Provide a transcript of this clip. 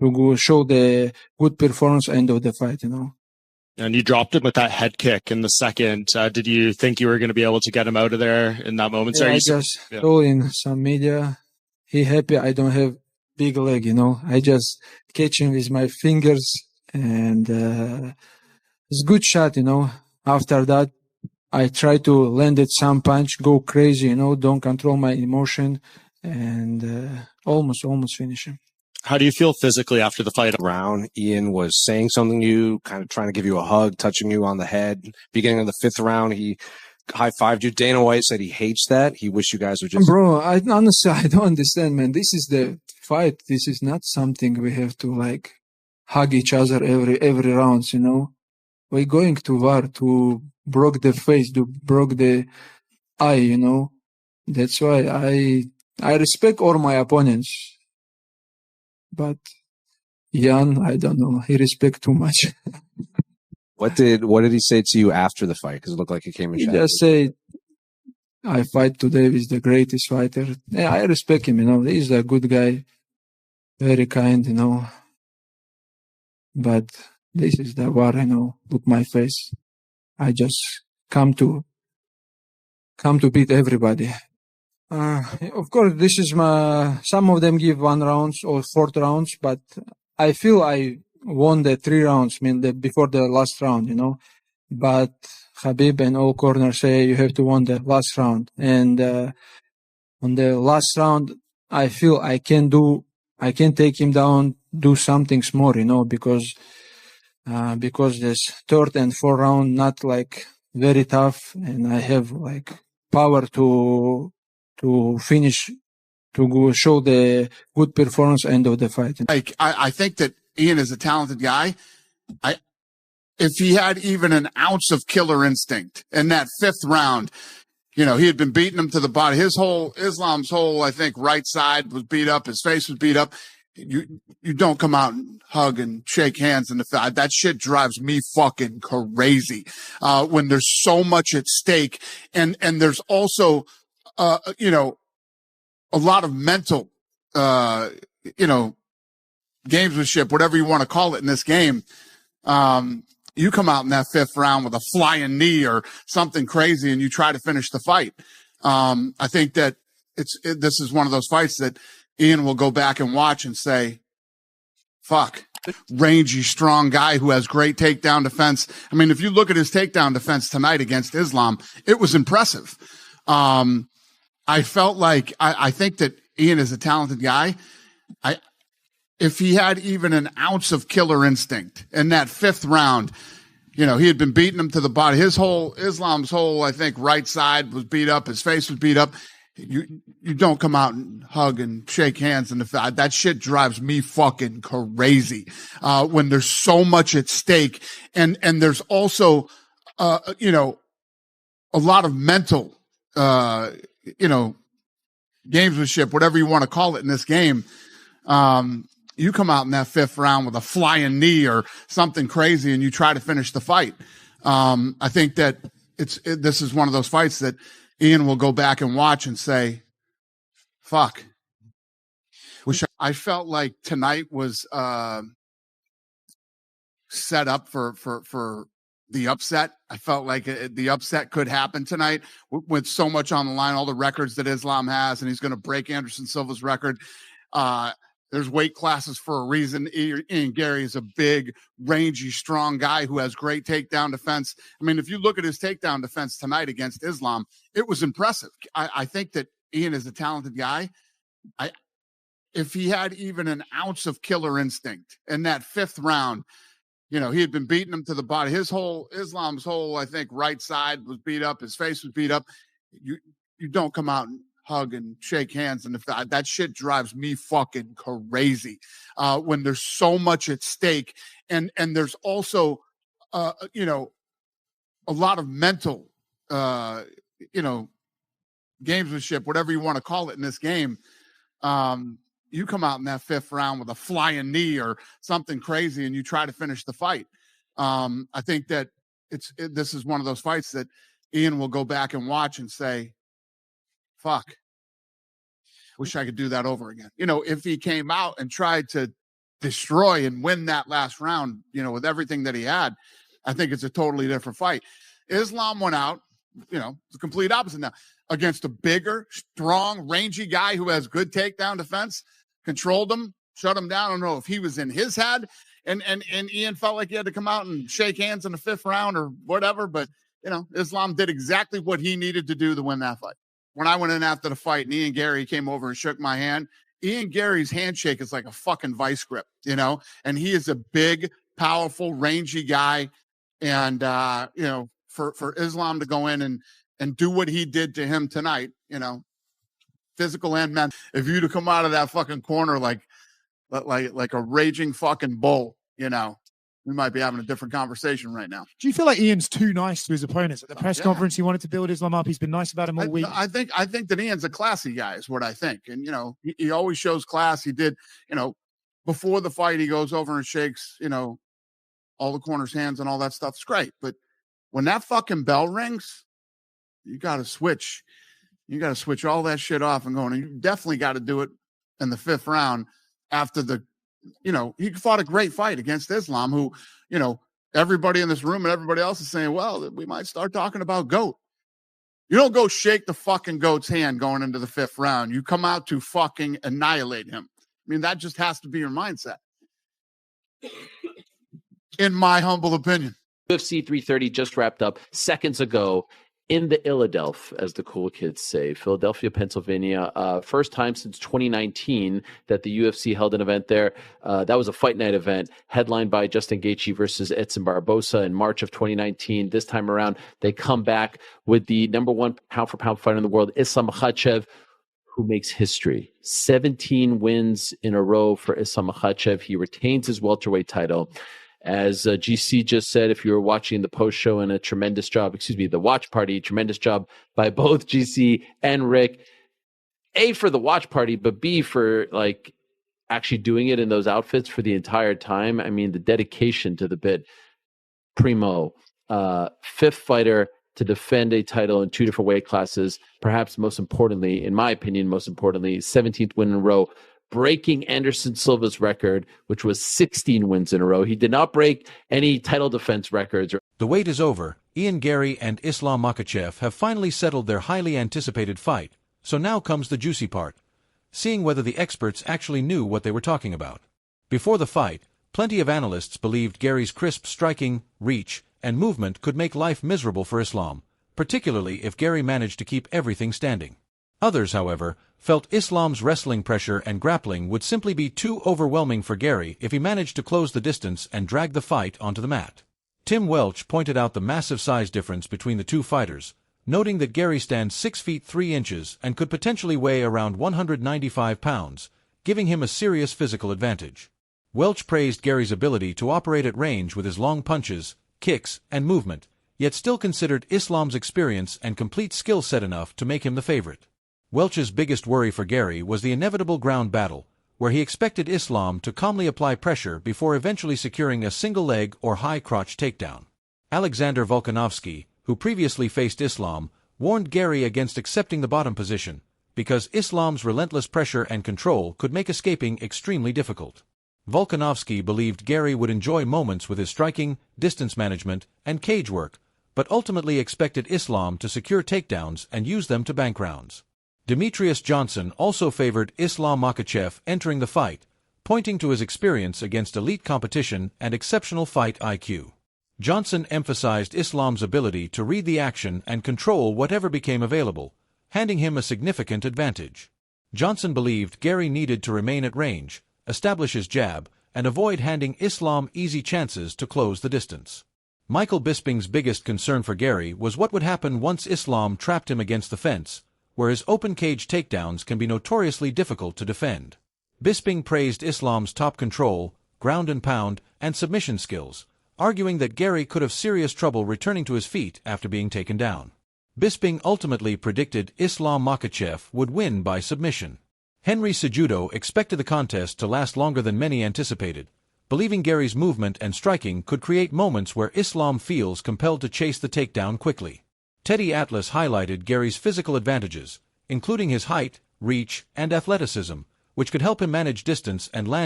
to go show the good performance end of the fight, And you dropped him with that head kick in the second. Did you think you were going to be able to get him out of there in that moment? Yeah, I just told in some media, he happy I don't have big leg, I just catch him with my fingers, and it's good shot, After that, I try to land it some punch, go crazy, don't control my emotion, and almost finish him. How do you feel physically after the fight? Round, Ian was saying something to you, kind of trying to give you a hug, touching you on the head. Beginning of the 5th round, he high-fived you. Dana White said he hates that. He wished you guys would just... Bro, honestly, I don't understand, man. This is the fight. This is not something we have to, hug each other every round, We're going to war to broke the face, to broke the eye, That's why I respect all my opponents. But Jan, I don't know. He respect too much. What did he say to you after the fight? Because it looked like he came and He just said, I fight today with the greatest fighter. Yeah, I respect him, He's a good guy. Very kind, But this is the war, Look my face. I just come to beat everybody. Of course, this is some of them give 1 rounds or 4th rounds, but I feel I won the 3 rounds, before the last round, But Khabib and all corners say you have to win the last round. And on the last round, I feel I can take him down, do something more, because this 3rd and 4th round not very tough, and I have power to finish, to go show the good performance end of the fight. I think that Ian is a talented guy. If he had even an ounce of killer instinct in that 5th round, he had been beating him to the body. Islam's whole, I think, right side was beat up. His face was beat up. You don't come out and hug and shake hands in the fight. That shit drives me fucking crazy. When there's so much at stake, and there's also, a lot of mental, gamesmanship, whatever you want to call it in this game. You come out in that 5th round with a flying knee or something crazy and you try to finish the fight. I think that this is one of those fights that Ian will go back and watch and say, fuck. Rangy, strong guy who has great takedown defense. If you look at his takedown defense tonight against Islam, it was impressive. I felt like I think that Ian is a talented guy. If he had even an ounce of killer instinct in that 5th round, he had been beating him to the body. Islam's whole, I think, right side was beat up. His face was beat up. You don't come out and hug and shake hands in the fight. That shit drives me fucking crazy. When there's so much at stake, and there's also, a lot of mental, gamesmanship, whatever you want to call it in this game. You come out in that 5th round with a flying knee or something crazy and you try to finish the fight. I think that this is one of those fights that Ian will go back and watch and say, fuck. I felt like tonight was, set up for the upset. I felt like the upset could happen tonight with so much on the line, all the records that Islam has, and he's going to break Anderson Silva's record. There's weight classes for a reason. Ian Garry is a big, rangy, strong guy who has great takedown defense. If you look at his takedown defense tonight against Islam, it was impressive. I think that Ian is a talented guy. If he had even an ounce of killer instinct in that 5th round, he had been beating him to the body. Islam's whole, I think, right side was beat up. His face was beat up. You don't come out and hug and shake hands in the fight. That shit drives me fucking crazy. When there's so much at stake, and there's also, a lot of mental, gamesmanship, whatever you want to call it in this game. You come out in that 5th round with a flying knee or something crazy and you try to finish the fight. I think that this is one of those fights that Ian will go back and watch and say, fuck, wish I could do that over again. If he came out and tried to destroy and win that last round, with everything that he had, I think it's a totally different fight. Islam went out, the complete opposite now, against a bigger, strong, rangy guy who has good takedown defense, controlled him, shut him down. I don't know if he was in his head and Ian felt like he had to come out and shake hands in the 5th round or whatever, but Islam did exactly what he needed to do to win that fight. When I went in after the fight and Ian Garry came over and shook my hand, Ian Garry's handshake is like a fucking vice grip, and he is a big, powerful, rangy guy. And, for Islam to go in and do what he did to him tonight, physical and mental, if you to come out of that fucking corner like a raging fucking bull, we might be having a different conversation right now. Do you feel like Ian's too nice to his opponents at the press conference? He wanted to build Islam up. He's been nice about him all week. I think that Ian's a classy guy is what I think. And, he always shows class. He did, before the fight, he goes over and shakes, all the corners' hands and all that stuff. It's great. But when that fucking bell rings, you got to switch. You got to switch all that shit off and go. And you definitely got to do it in the 5th round after he fought a great fight against Islam, who, everybody in this room and everybody else is saying, well, we might start talking about GOAT. You don't go shake the fucking GOAT's hand going into the 5th round. You come out to fucking annihilate him. I mean, that just has to be your mindset, in my humble opinion. UFC 330 just wrapped up seconds ago in the Philadelphia, as the cool kids say, Philadelphia, Pennsylvania. First time since 2019 that the UFC held an event there. That was a fight night event headlined by Justin Gaethje versus Edson Barbosa in March of 2019. This time around, they come back with the number 1 pound-for-pound fighter in the world, Islam Makhachev, who makes history. 17 wins in a row for Islam Makhachev. He retains his welterweight title. As GC just said, if you were watching the post show, and the watch party, tremendous job by both GC and Rick. A, for the watch party, but B, for actually doing it in those outfits for the entire time. I mean, the dedication to the bit. Primo, 5th fighter to defend a title in 2 different weight classes. Perhaps most importantly, in my opinion, 17th win in a row, breaking Anderson Silva's record, which was 16 wins in a row. He did not break any title defense records. The wait is over. Ian Garry and Islam Makhachev have finally settled their highly anticipated fight, so now comes the juicy part, seeing whether the experts actually knew what they were talking about. Before the fight, plenty of analysts believed Garry's crisp striking, reach, and movement could make life miserable for Islam, particularly if Garry managed to keep everything standing. Others, however, felt Islam's wrestling pressure and grappling would simply be too overwhelming for Garry if he managed to close the distance and drag the fight onto the mat. Tim Welch pointed out the massive size difference between the two fighters, noting that Garry stands 6 feet 3 inches and could potentially weigh around 195 pounds, giving him a serious physical advantage. Welch praised Garry's ability to operate at range with his long punches, kicks, and movement, yet still considered Islam's experience and complete skill set enough to make him the favorite. Welch's biggest worry for Garry was the inevitable ground battle, where he expected Islam to calmly apply pressure before eventually securing a single leg or high crotch takedown. Alexander Volkanovski, who previously faced Islam, warned Garry against accepting the bottom position, because Islam's relentless pressure and control could make escaping extremely difficult. Volkanovski believed Garry would enjoy moments with his striking, distance management, and cage work, but ultimately expected Islam to secure takedowns and use them to bank rounds. Demetrius Johnson also favored Islam Makhachev entering the fight, pointing to his experience against elite competition and exceptional fight IQ. Johnson emphasized Islam's ability to read the action and control whatever became available, handing him a significant advantage. Johnson believed Garry needed to remain at range, establish his jab, and avoid handing Islam easy chances to close the distance. Michael Bisping's biggest concern for Garry was what would happen once Islam trapped him against the fence, where his open cage takedowns can be notoriously difficult to defend. Bisping praised Islam's top control, ground and pound, and submission skills, arguing that Garry could have serious trouble returning to his feet after being taken down. Bisping ultimately predicted Islam Makhachev would win by submission. Henry Cejudo expected the contest to last longer than many anticipated, believing Garry's movement and striking could create moments where Islam feels compelled to chase the takedown quickly. Teddy Atlas highlighted Garry's physical advantages, including his height, reach, and athleticism, which could help him manage distance and land